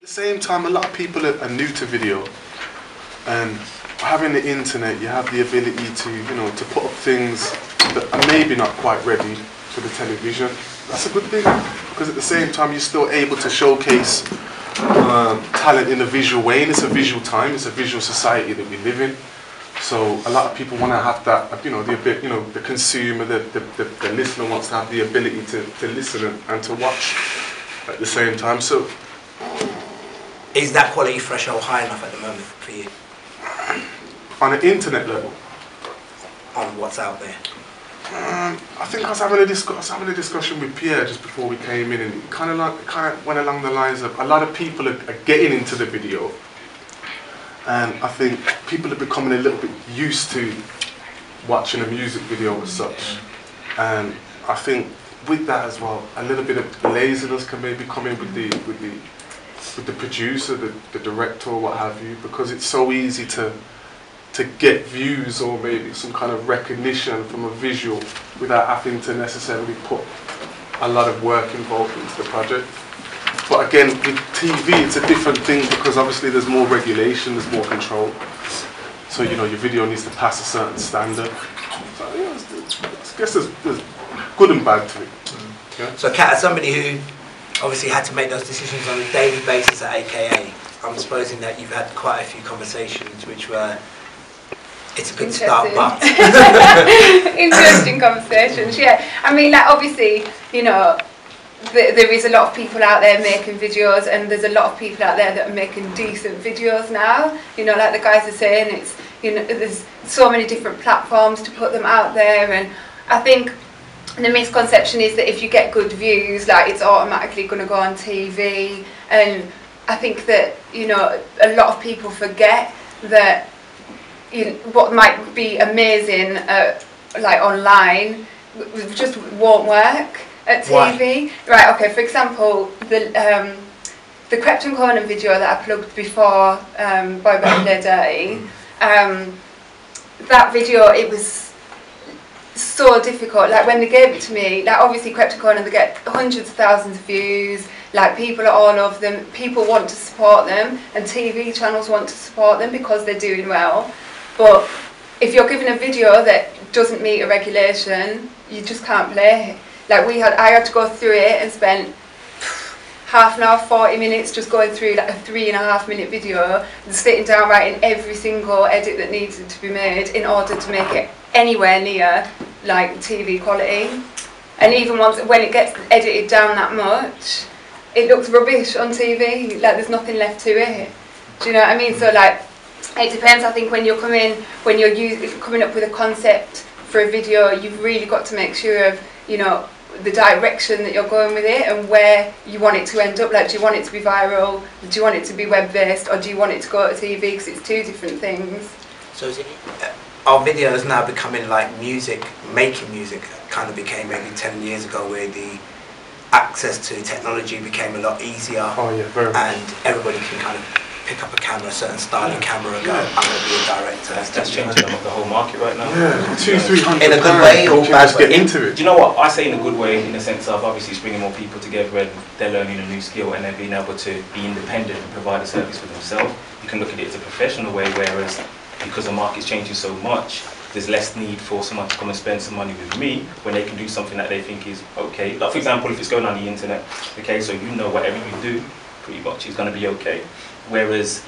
Same time, a lot of people are new to video, and having the internet, you have the ability to, to put up things that are maybe not quite ready for the television. That's a good thing, because at the same time, you're still able to showcase talent in a visual way, and it's a visual time, it's a visual society that we live in. So a lot of people want to have that, the consumer, the listener wants to have the ability to listen and to watch at the same time. So. Is that quality threshold high enough at the moment for you? On an internet level? On what's out there? I think I was having a discussion with Pierre just before we came in, and it kind of went along the lines of a lot of people are getting into the video, and I think people are becoming a little bit used to watching a music video as such, and I think with that as well, a little bit of laziness can maybe come in with the producer, the director, or what have you, because it's so easy to get views or maybe some kind of recognition from a visual without having to necessarily put a lot of work involved into the project. But again, with TV, it's a different thing, because obviously there's more regulation, there's more control. So your video needs to pass a certain standard. So I guess there's good and bad to it. Yeah? So Kat, as somebody who obviously had to make those decisions on a daily basis at AKA, I'm supposing that you've had quite a few conversations which were, it's a good start, but... Interesting conversations, yeah. I mean, like, obviously, there is a lot of people out there making videos, and there's a lot of people out there that are making decent videos now. Like the guys are saying, it's, there's so many different platforms to put them out there, and I think the misconception is that if you get good views, like, it's automatically going to go on TV, and I think that a lot of people forget that what might be amazing like online just won't work at TV. Why? Right? Okay. For example, the Krypton Conan video that I plugged before, Bout Dirty, that video, it was so difficult. Like, when they gave it to me, like, obviously Krypton Conan, they get hundreds of thousands of views, like, people are all over them, people want to support them, and TV channels want to support them because they're doing well. But if you're given a video that doesn't meet a regulation, you just can't play it. Like, I had to go through it and spend half an hour, 40 minutes just going through like a 3.5-minute video, and sitting down writing every single edit that needed to be made in order to make it anywhere near like TV quality. And even when it gets edited down that much, it looks rubbish on TV. Like, there's nothing left to it. Do you know what I mean? So, like, it depends. I think when you're coming up with a concept for a video, you've really got to make sure of the direction that you're going with it and where you want it to end up. Like, do you want it to be viral? Do you want it to be web-based? Or do you want it to go to TV? Because it's two different things. So are videos now becoming like music, making music kind of became maybe 10 years ago, where the access to technology became a lot easier, and everybody can kind of pick up a camera, a certain style of camera, and go, I'm going to be a director. That's changing the whole market right now. Yeah, £200-300. In a good way or bad way? Get into it. Do you know what? I say in a good way, in the sense of obviously it's bringing more people together, and they're learning a new skill, and they're being able to be independent and provide a service for themselves. You can look at it as a professional way, whereas because the market's changing so much, there's less need for someone to come and spend some money with me when they can do something that they think is okay. Like, for example, if it's going on the internet, okay, so whatever you do pretty much is going to be okay. Whereas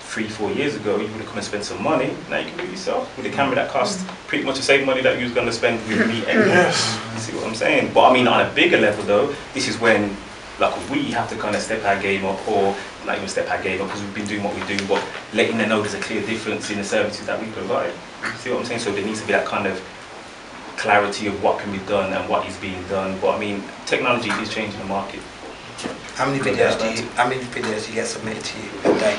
3-4 years ago, you would have come and spent some money. Now you can do it yourself with a camera that costs pretty much the same money that you was going to spend with me anyway. Yes. You see what I'm saying? But I mean, on a bigger level though, this is when, like, we have to kind of step our game up, or not even step our game up because we've been doing what we do, but letting them know there's a clear difference in the services that we provide. You see what I'm saying? So there needs to be that kind of clarity of what can be done and what is being done. But I mean, technology is changing the market. How many videos do you get submitted to you a day?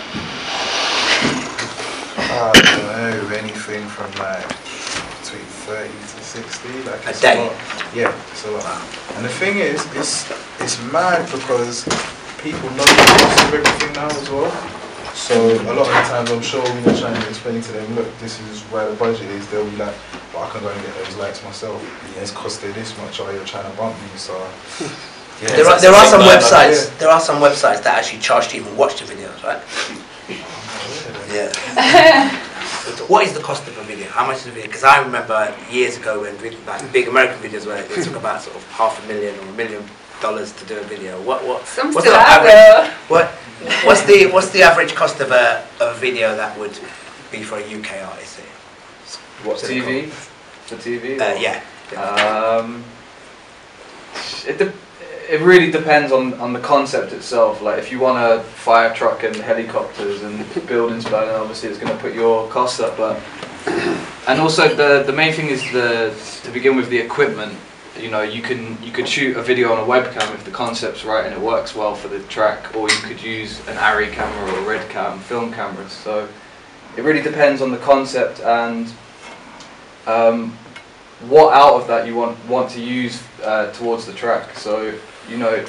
I don't know, anything from like between 30 to 60. Like a day? Yeah, it's a lot. And the thing is, it's mad because people know the cost of everything now as well. So a lot of the times I'm sure when you're trying to explain to them, look, this is where the budget is, they'll be like, but I can go and get those lights myself. Yeah, it's costed this much, or you're trying to bump me, so... Yeah, there are some websites. There are some websites that actually charge to even watch the videos, right? Yeah. What is the cost of a video? How much is a video? Because I remember years ago when like big American videos where it took about sort of $500,000 or $1 million to do a video. What's the average cost of a video that would be for a UK artist? What, TV? For TV? Yeah. It really depends on the concept itself. Like if you want a fire truck and helicopters and buildings burning, obviously it's going to put your costs up. But and also the main thing is to begin with the equipment. You know, you could shoot a video on a webcam if the concept's right and it works well for the track, or you could use an Arri camera or a Red Cam film cameras. So it really depends on the concept and what out of that you want to use towards the track. So, you know,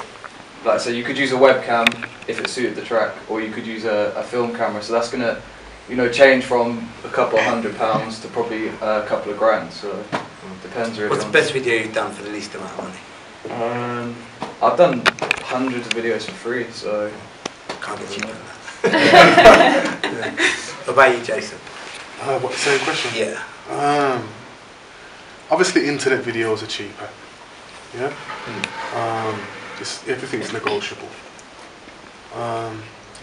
like I say, you could use a webcam if it suited the track, or you could use a film camera. So that's gonna, you know, change from a couple of £100 to probably a couple of grand. So it depends really. What's the best video you've done for the least amount of money? I've done hundreds of videos for free, so can't get cheaper than that. What about you, Jason? What, same question? Yeah. Obviously, internet videos are cheaper. Yeah. Everything's negotiable.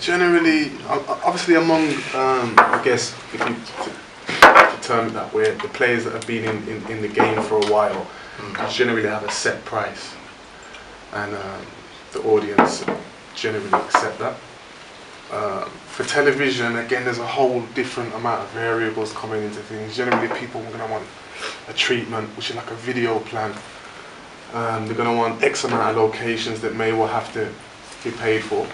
Generally, obviously, among I guess if you term it that way, the players that have been in the game for a while generally have a set price, and the audience generally accept that. For television, again, there's a whole different amount of variables coming into things. Generally, people are going to want a treatment, which is like a video plan. They're going to want X amount of locations that may well have to be paid for.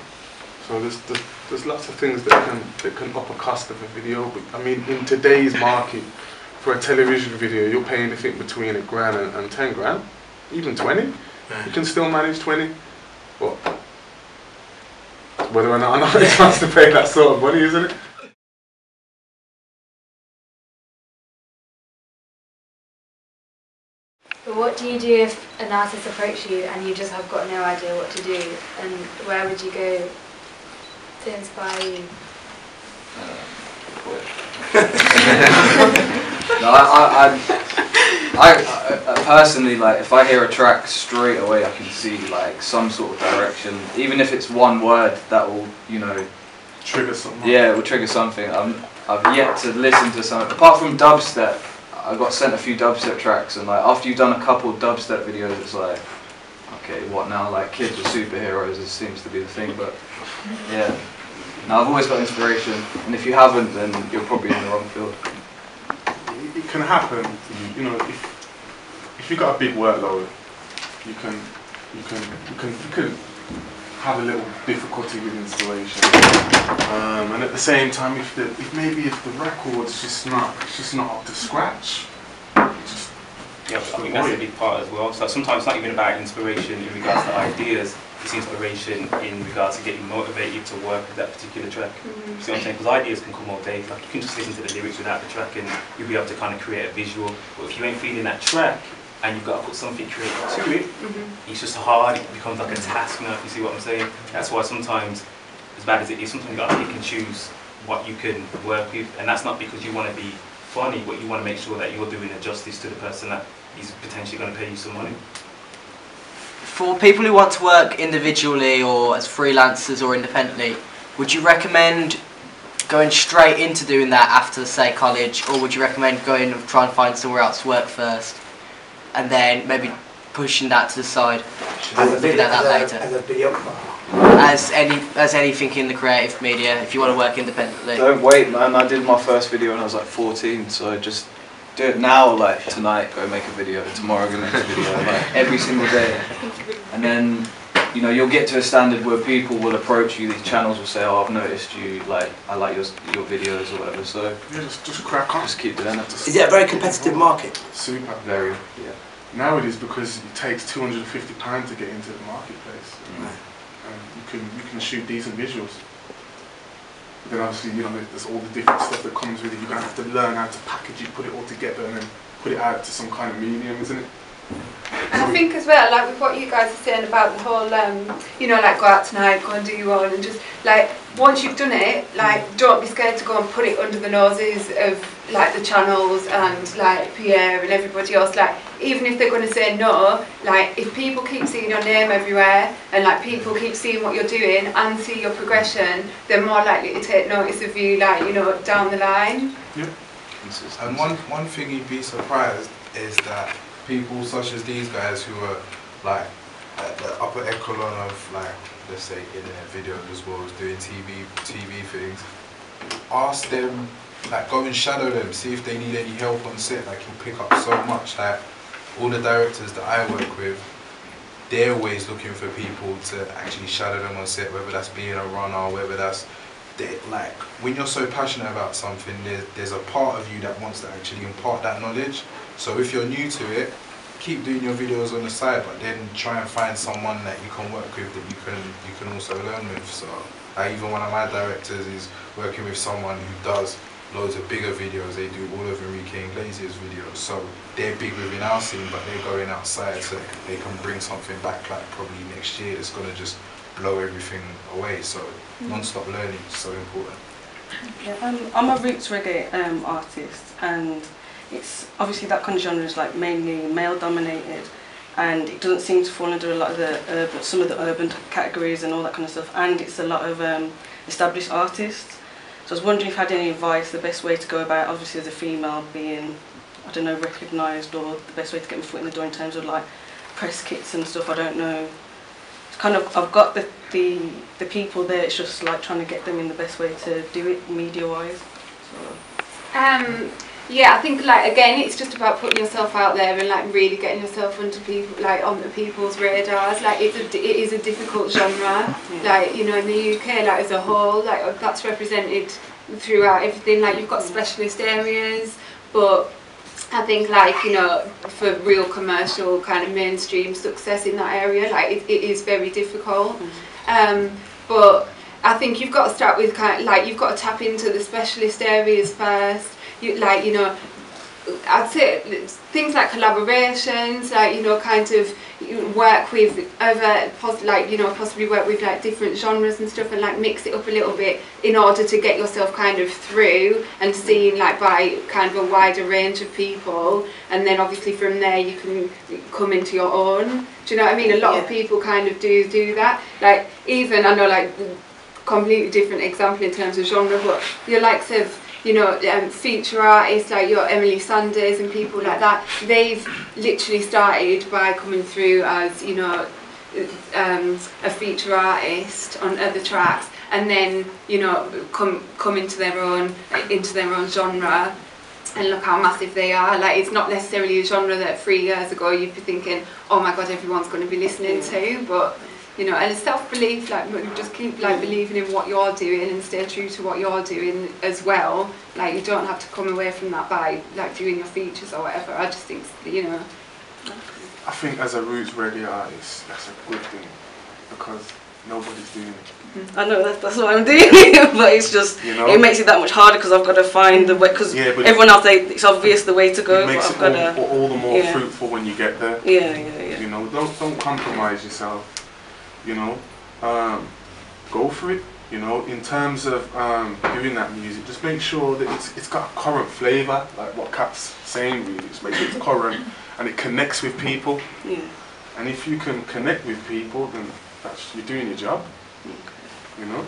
So there's lots of things that can up a cost of a video. But I mean, in today's market, for a television video, you're paying anything between £1,000 and 10 grand, even 20. You can still manage 20, but whether or not an artist wants to pay that sort of money, isn't it? But what do you do if an artist approaches you and you just have got no idea what to do, and where would you go to inspire you? No, I personally, like, if I hear a track straight away, I can see like some sort of direction, even if it's one word that will, you know, trigger something. Yeah, it will trigger something. I've yet to listen to some, apart from dubstep. I got sent a few dubstep tracks, and like after you've done a couple dubstep videos, it's like, okay, what now? Like kids with superheroes, it seems to be the thing. But yeah, no, I've always got inspiration, and if you haven't, then you're probably in the wrong field. It can happen, you know. If you've got a big workload, you can have a little difficulty with inspiration, and at the same time, if the record's just not up to scratch, I think that's a big part as well. So sometimes it's not even about inspiration in regards to ideas. It's inspiration in regards to getting motivated to work with that particular track. See what I'm saying? Because ideas can come all day. Like you can just listen to the lyrics without the track, and you'll be able to kind of create a visual. But if you ain't feeling that track, and you've got to put something creative to it, it's just hard, it becomes like a task now, if you see what I'm saying. That's why sometimes, as bad as it is, sometimes you've got to pick and choose what you can work with, and that's not because you want to be funny, but you want to make sure that you're doing a justice to the person that is potentially going to pay you some money. For people who want to work individually or as freelancers or independently, would you recommend going straight into doing that after, say, college, or would you recommend going and try and find somewhere else to work first, and then maybe pushing that to the side, looking at that later? As anything in the creative media, if you want to work independently. Don't wait, man. I did my first video when I was like 14, so just do it now. Like tonight, go make a video. Tomorrow, go make a video. Like every single day, and then you know, you'll get to a standard where people will approach you, these channels will say, oh, I've noticed you, like, I like your videos or whatever, so yeah, just crack on. just keep doing it. Is it a very competitive market? Super. Very, yeah. Now it is, because it takes £250 to get into the marketplace. And you can shoot decent visuals. But then obviously, you know, there's all the different stuff that comes with it. You're going to have to learn how to package it, put it all together, and then put it out to some kind of medium, isn't it? And I think as well, like with what you guys are saying about the whole, you know, like go out tonight, go and do your own, and just like once you've done it, like don't be scared to go and put it under the noses of like the channels and like Pierre and everybody else. Like even if they're going to say no, like if people keep seeing your name everywhere and like people keep seeing what you're doing and see your progression, they're more likely to take notice of you, like, you know, down the line. Yeah. And one thing you'd be surprised is that people such as these guys who are like at the upper echelon of, like, let's say internet video as well as doing TV things, ask them, like, go and shadow them, see if they need any help on set. Like, you'll pick up so much. Like all the directors that I work with, they're always looking for people to actually shadow them on set, whether that's being a runner, whether that's like when you're so passionate about something, there's a part of you that wants to actually impart that knowledge. So if you're new to it, keep doing your videos on the side, but then try and find someone that you can work with that you can also learn with. So even one of my directors is working with someone who does loads of bigger videos. They do all of Enrique Iglesias' videos, so they're big within our scene, but they're going outside so they can bring something back, like probably next year, that's going to just blow everything away. So non-stop learning is so important. Yeah, I'm a roots reggae artist, and it's obviously that kind of genre is like mainly male dominated, and it doesn't seem to fall under a lot of the some of the urban categories and all that kind of stuff, and it's a lot of established artists. So I was wondering if you had any advice, the best way to go about, obviously as a female, being, I don't know, recognised, or the best way to get my foot in the door in terms of like press kits and stuff. I don't know. It's kind of, I've got the people there, it's just like trying to get them in the best way to do it media wise. So. Yeah, I think like again, it's just about putting yourself out there and like really getting yourself onto people, like onto people's radars. Like it is a difficult genre. Yeah. Like, you know, in the UK, like as a whole, like that's represented throughout everything. Like you've got specialist areas, but I think like, you know, for real commercial kind of mainstream success in that area, like it is very difficult. But I think you've got to start with kind of like, you've got to tap into the specialist areas first. Like, you know, I'd say things like collaborations, like, you know, kind of work with other, like, you know, possibly work with like different genres and stuff, and like mix it up a little bit in order to get yourself kind of through and seen like by kind of a wider range of people, and then obviously from there you can come into your own. Do you know what I mean? A lot of people kind of do that. Like even, I know, like completely different example in terms of genre, but your likes of, you know, feature artists like your Emily Sanders and people like that, they've literally started by coming through as, you know, a feature artist on other tracks, and then, you know, come into their own genre, and look how massive they are. Like it's not necessarily a genre that 3 years ago you'd be thinking, oh my god, everyone's going to be listening to, but you know, and self-belief, like just keep like believing in what you're doing and stay true to what you're doing as well. Like you don't have to come away from that by like doing your features or whatever. I just think, you know. I think as a roots reggae artist, that's a good thing, because nobody's doing it. I know that's what I'm doing, but it's just, you know, it makes it that much harder because I've got to find the way, because everyone else, it's obvious the way to go. It makes it all the more fruitful when you get there. Yeah. You know, don't compromise yourself. You know, go for it. You know, in terms of doing that music, just make sure that it's got a current flavour, like what Cap's saying really. Just make sure it's current and it connects with people. Yeah. And if you can connect with people, then you're doing your job. Okay. You know.